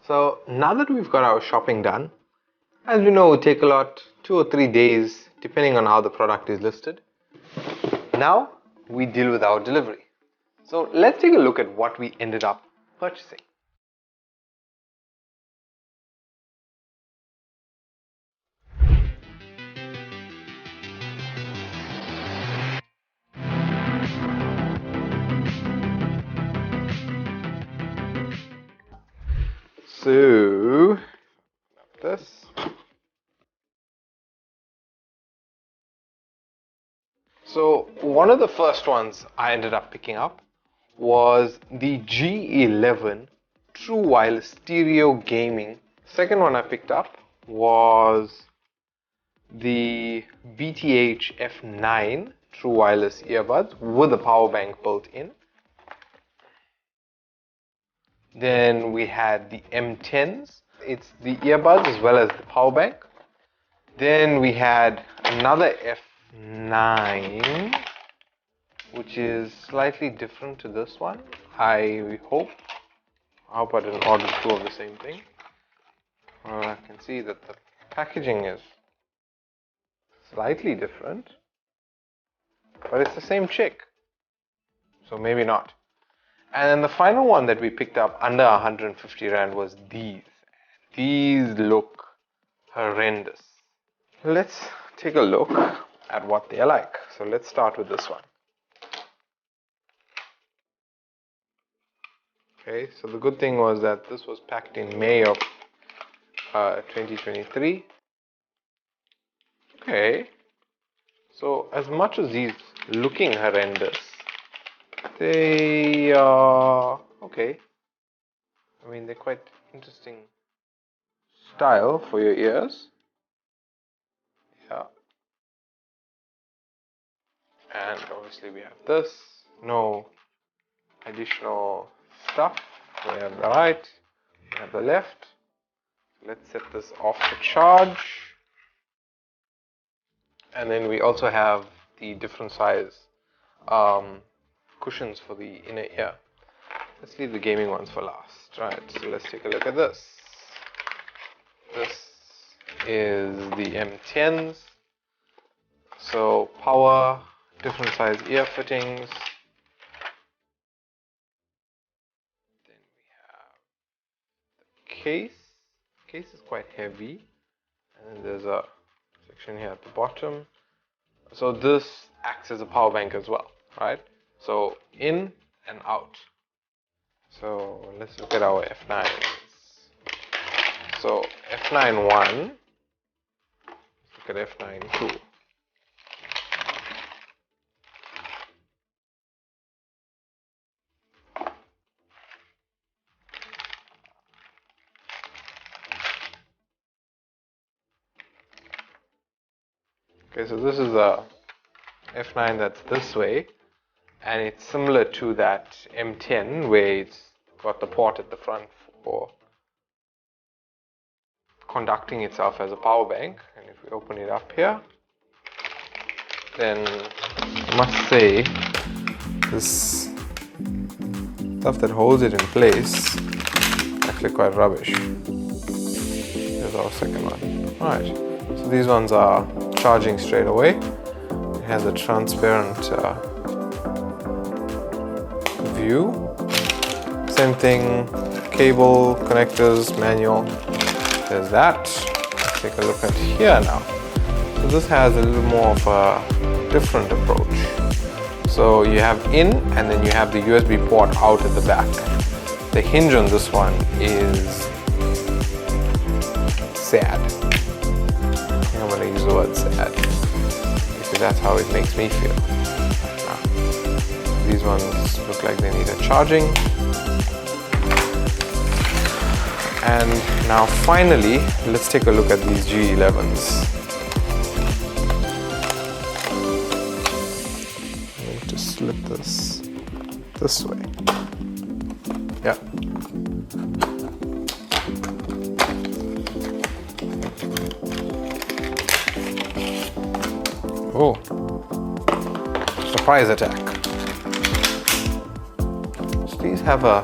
So now that we've got our shopping done, as we know, it will take a lot, 2 or 3 days, depending on how the product is listed. Now we deal with our delivery. So let's take a look at what we ended up purchasing. So this. So one of the first ones I ended up picking up was the G11 True Wireless Stereo Gaming. Second one I picked up was the BTH F9 True Wireless Earbuds with a power bank built in. Then we had the M10s. It's the earbuds as well as the power bank. Then we had another F9, which is slightly different to this one. I hope I didn't order two of the same thing. I can see that the packaging is slightly different, but it's the same chick, so maybe not. And then the final one that we picked up under 150 Rand was these. These look horrendous. Let's take a look at what they're like. So let's start with this one. Okay, so the good thing was that this was packed in May of 2023. Okay, so as much as these looking horrendous, they are okay. I mean, they're quite interesting style for your ears. Yeah. And obviously we have this. No additional stuff. We have the right, we have the left. Let's set this off to charge. And then we also have the different size cushions for the inner ear. Let's leave the gaming ones for last. Right, so let's take a look at this. This is the M10s. So power, different size ear fittings. Then we have the case. The case is quite heavy. And then there's a section here at the bottom. So this acts as a power bank as well, right? So in and out. So let's look at our F9s. So F9.1. Let's look at F9.2. Okay, so this is a F9 that's this way, and it's similar to that M10 where it's got the port at the front for conducting itself as a power bank. And if we open it up here, then I must say this stuff that holds it in place is actually quite rubbish. Here's our second one. Alright, so these ones are charging straight away. It has a transparent view. Same thing, cable, connectors, manual. There's that. Let's take a look at here now. So this has a little more of a different approach. So you have in, and then you have the USB port out at the back. The hinge on this one is sad. I'm going to use the word sad because that's how it makes me feel. These ones look like they need a charging. And now finally, let's take a look at these G11s. I need to slip this way. Yeah. Oh, surprise attack. So these have a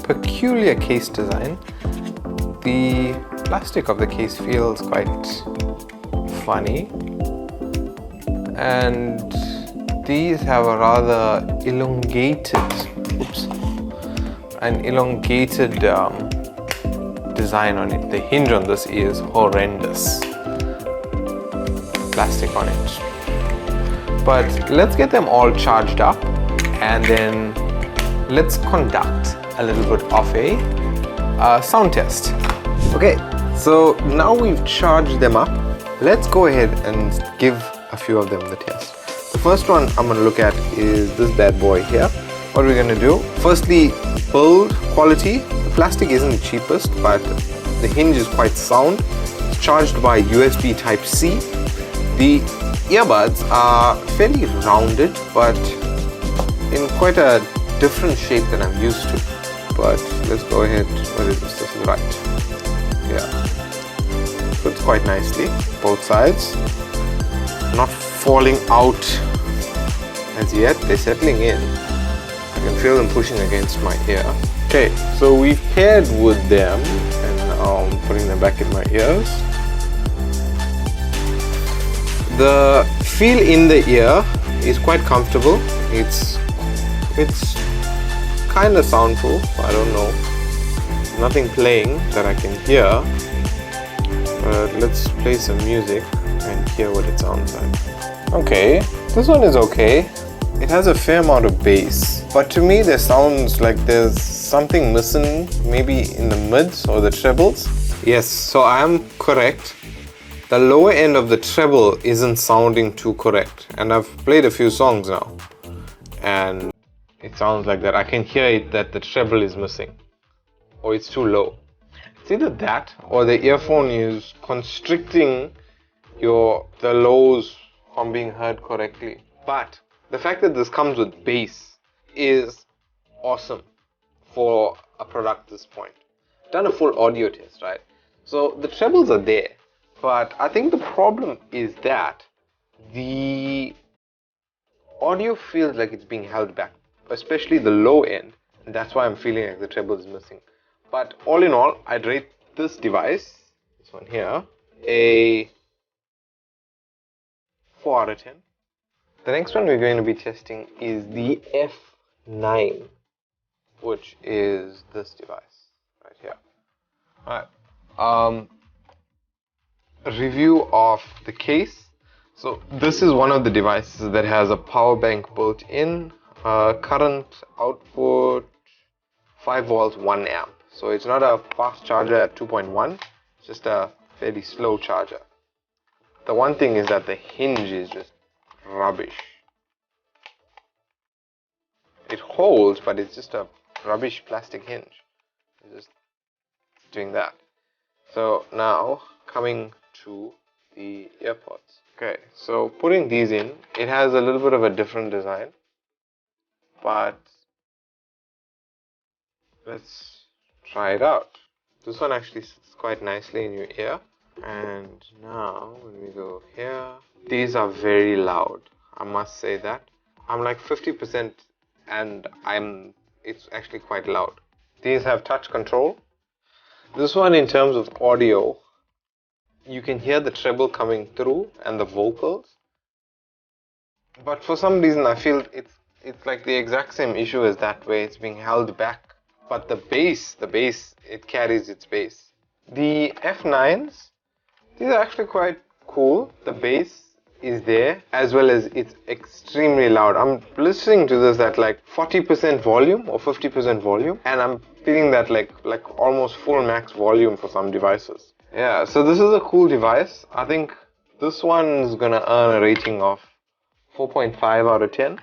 peculiar case design. The plastic of the case feels quite funny, and these have a rather elongated, design on it. The hinge on this is horrendous. Plastic on it. But let's get them all charged up, and then let's conduct a little bit of a sound test. Okay, so now we've charged them up. Let's go ahead and give a few of them the test. The first one I'm going to look at is this bad boy here. What we're going to do, firstly, build quality. The plastic isn't the cheapest, but the hinge is quite sound. It's charged by USB Type-C. The earbuds are fairly rounded, but in quite a different shape than I'm used to. But let's go ahead. What is this? This is right. Yeah. Fits quite nicely, both sides. Not falling out as yet. They're settling in. I can feel them pushing against my ear. Okay, so we've paired with them, and now I'm putting them back in my ears. The feel in the ear is quite comfortable. It's kind of soundproof. I don't know. Nothing playing that I can hear. Let's play some music and hear what it sounds like. Okay, this one is okay. It has a fair amount of bass, but to me there sounds like there's something missing, maybe in the mids or the trebles. Yes, so I am correct. The lower end of the treble isn't sounding too correct, and I've played a few songs now, and it sounds like that. I can hear it that the treble is missing, or it's too low. It's either that or the earphone is constricting the lows from being heard correctly. But the fact that this comes with bass is awesome for a product this point. Done a full audio test, right? So the trebles are there, but I think the problem is that the audio feels like it's being held back, especially the low end, and that's why I'm feeling like the treble is missing. But all in all, I'd rate this device, this one here, a 4 out of 10. The next one we're going to be testing is the F9, which is this device right here. Alright, a review of the case. So this is one of the devices that has a power bank built in, current output 5 volts 1 amp. So it's not a fast charger at 2.1, it's just a fairly slow charger. The one thing is that the hinge is just rubbish. It holds, but it's just a rubbish plastic hinge. It's just doing that. So now coming to the AirPods. Okay, so putting these in, it has a little bit of a different design, but let's try it out. This one actually sits quite nicely in your ear. And now when we go here, these are very loud, I must say that. I'm like 50% and it's actually quite loud. These have touch control. This one, in terms of audio, you can hear the treble coming through and the vocals, but for some reason I feel it's like the exact same issue as that, where it's being held back. But the bass, it carries its bass. The F9s, these are actually quite cool. The bass is there, as well as it's extremely loud. I'm listening to this at like 40% volume or 50% volume, and I'm feeling that like almost full max volume for some devices. Yeah, so this is a cool device. I think this one is gonna earn a rating of 4.5 out of 10.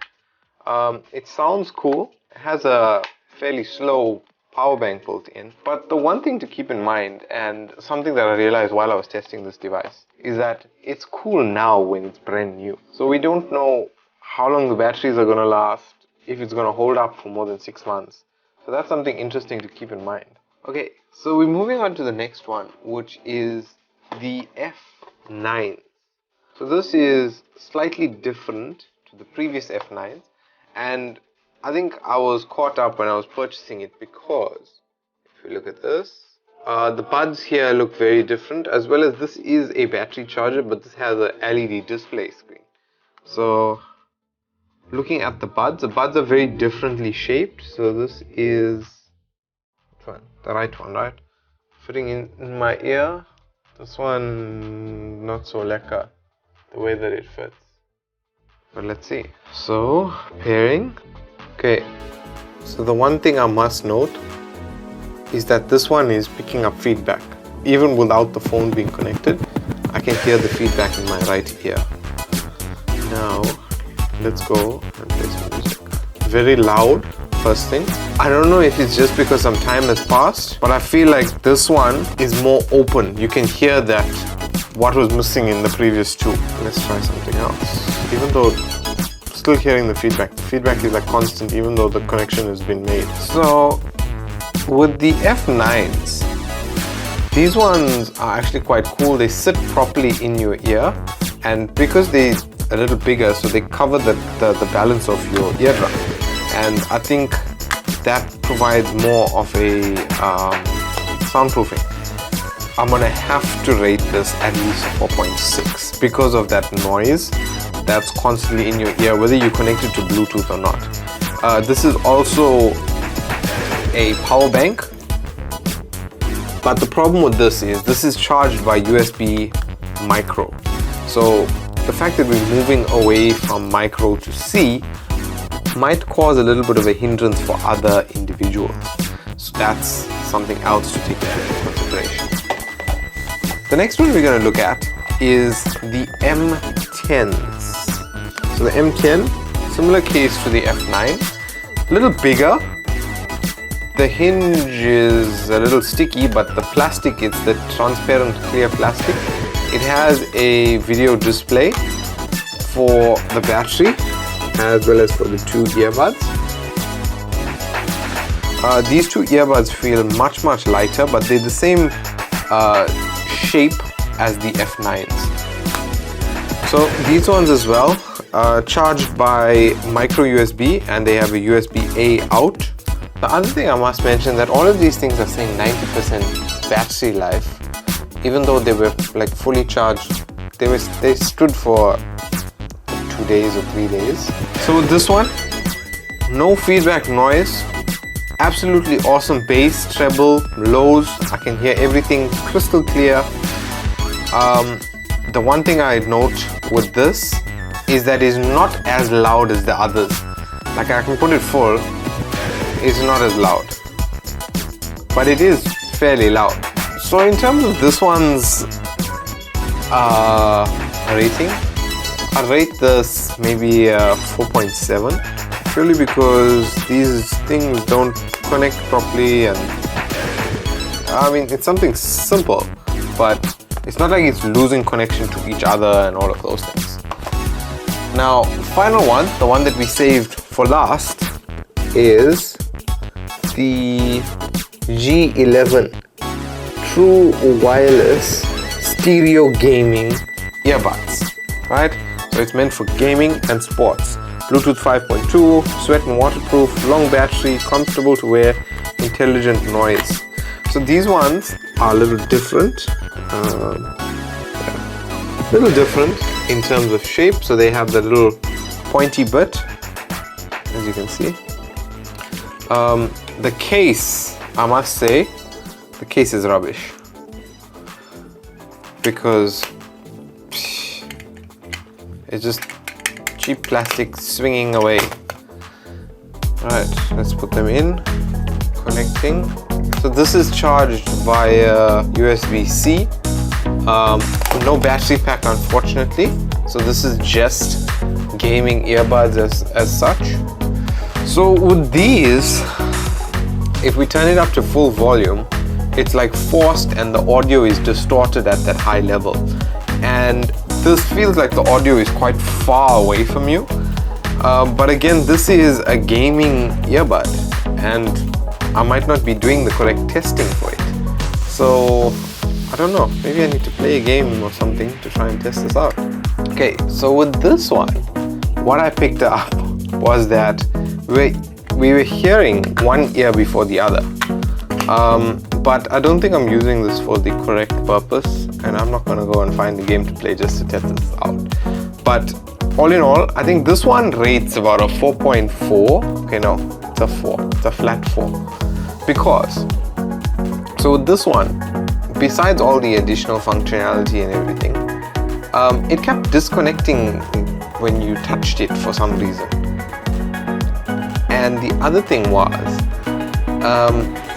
It sounds cool. It has a fairly slow power bank built in, but the one thing to keep in mind, and something that I realized while I was testing this device, is that it's cool now when it's brand new. So we don't know how long the batteries are going to last, if it's going to hold up for more than 6 months. So that's something interesting to keep in mind. Okay, so we're moving on to the next one, which is the F9. So this is slightly different to the previous F9s, and I think I was caught up when I was purchasing it, because if you look at this, The buds here look very different, as well as this is a battery charger, but this has a LED display screen. So looking at the buds are very differently shaped. So this is the right one, right? Fitting in my ear. This one not so lekker, the way that it fits. But let's see. So pairing. Okay. So the one thing I must note is that this one is picking up feedback. Even without the phone being connected, I can hear the feedback in my right ear. Now, let's go and play some music. Very loud, first thing. I don't know if it's just because some time has passed, but I feel like this one is more open. You can hear that what was missing in the previous two. Let's try something else. Even though still hearing the feedback is like constant, even though the connection has been made. So with the F9s, these ones are actually quite cool. They sit properly in your ear, and because they're a little bigger, so they cover the balance of your eardrum, and I think that provides more of a soundproofing. I'm gonna have to rate this at least 4.6 because of that noise that's constantly in your ear, whether you connect it to Bluetooth or not. This is also a power bank, but the problem with this is charged by USB micro. So the fact that we're moving away from micro to C might cause a little bit of a hindrance for other individuals. So that's something else to take into consideration. The next one we're going to look at is the M10s. So the M10, similar case to the F9, a little bigger. The hinge is a little sticky, but the plastic, it's the transparent clear plastic. It has a video display for the battery as well as for the two earbuds. These two earbuds feel much lighter, but they're the same shape as the F9s. So these ones as well, charged by micro USB, and they have a USB-A out. The other thing I must mention that all of these things are saying 90% battery life, even though they were like fully charged. They stood for 2 days or 3 days. So with this one, no feedback noise, absolutely awesome bass, treble, lows. I can hear everything crystal clear. The one thing I note with this is that it's not as loud as the others. Like I can put it full, it's not as loud, but it is fairly loud. So in terms of this one's rating, I'd rate this maybe 4.7, purely because these things don't connect properly, and I mean it's something simple, but it's not like it's losing connection to each other and all of those things. Now, final one, the one that we saved for last, is the G11 True Wireless Stereo Gaming Earbuds, right? So it's meant for gaming and sports. Bluetooth 5.2, sweat and waterproof, long battery, comfortable to wear, intelligent noise. So these ones are a little different. In terms of shape. So they have the little pointy bit, as you can see. The case, I must say, the case is rubbish, because it's just cheap plastic swinging away. Alright, let's put them in, connecting. So this is charged via USB-C. No battery pack, unfortunately. So this is just gaming earbuds as such. So with these, if we turn it up to full volume, it's like forced and the audio is distorted at that high level. And this feels like the audio is quite far away from you. But again, this is a gaming earbud, and I might not be doing the correct testing for it. So I don't know, maybe I need to play a game or something to try and test this out. Okay, so with this one, what I picked up was that we were hearing one ear before the other. but I don't think I'm using this for the correct purpose, and I'm not gonna go and find a game to play just to test this out. But all in all, I think this one rates about a 4.4. Okay, no, it's a 4. It's a flat 4. Because, so with this one, besides all the additional functionality and everything, it kept disconnecting when you touched it for some reason. And the other thing was,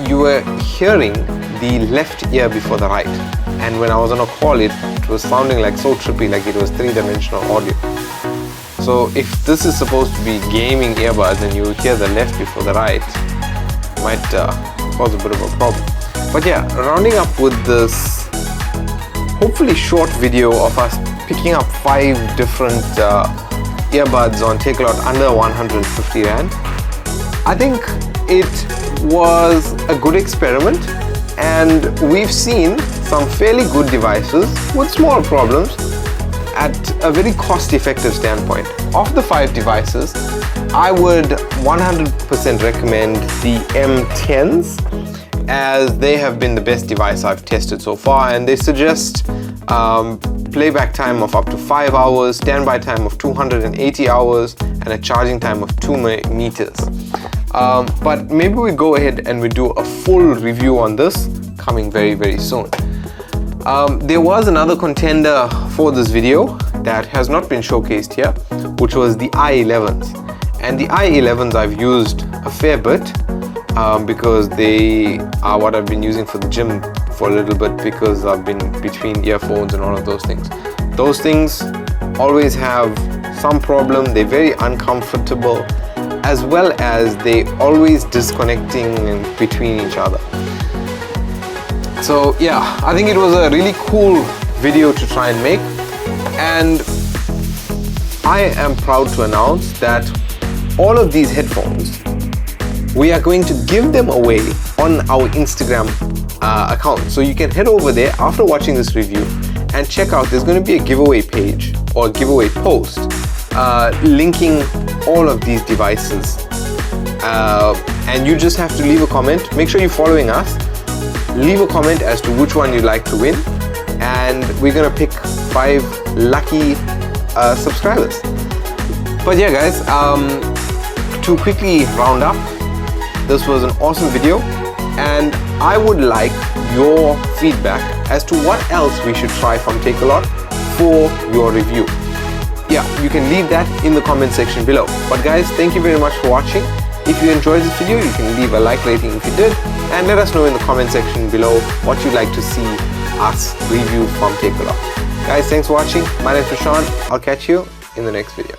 you were hearing the left ear before the right. And when I was on a call, it was sounding like so trippy, like it was three-dimensional audio. So if this is supposed to be gaming earbuds and you hear the left before the right, it might cause a bit of a problem. But yeah, rounding up with this hopefully short video of us picking up 5 different earbuds on Takealot under 150 Rand. I think it was a good experiment, and we've seen some fairly good devices with small problems at a very cost-effective standpoint. Of the 5 devices, I would 100% recommend the M10s, as they have been the best device I've tested so far, and they suggest playback time of up to 5 hours, standby time of 280 hours, and a charging time of 2 meters. But maybe we go ahead and we do a full review on this coming very, very soon. There was another contender for this video that has not been showcased here, which was the i11s. And the i11s I've used a fair bit because they are what I've been using for the gym for a little bit, because I've been between earphones and all of those things. Those things always have some problem. They're very uncomfortable, as well as they always disconnecting in between each other. So yeah, I think it was a really cool video to try and make, and I am proud to announce that all of these headphones, we are going to give them away on our Instagram account. So you can head over there after watching this review and check out, there's going to be a giveaway page or a giveaway post linking all of these devices, and you just have to leave a comment. Make sure you're following us, leave a comment as to which one you'd like to win, and we're gonna pick 5 lucky subscribers. But yeah guys, to quickly round up, this was an awesome video, and I would like your feedback as to what else we should try from Takealot for your review. Yeah, you can leave that in the comment section below. But guys, thank you very much for watching. If you enjoyed this video, you can leave a like rating if you did, and let us know in the comment section below what you'd like to see us review from Takealot. Guys, thanks for watching. My name is Prashant. I'll catch you in the next video.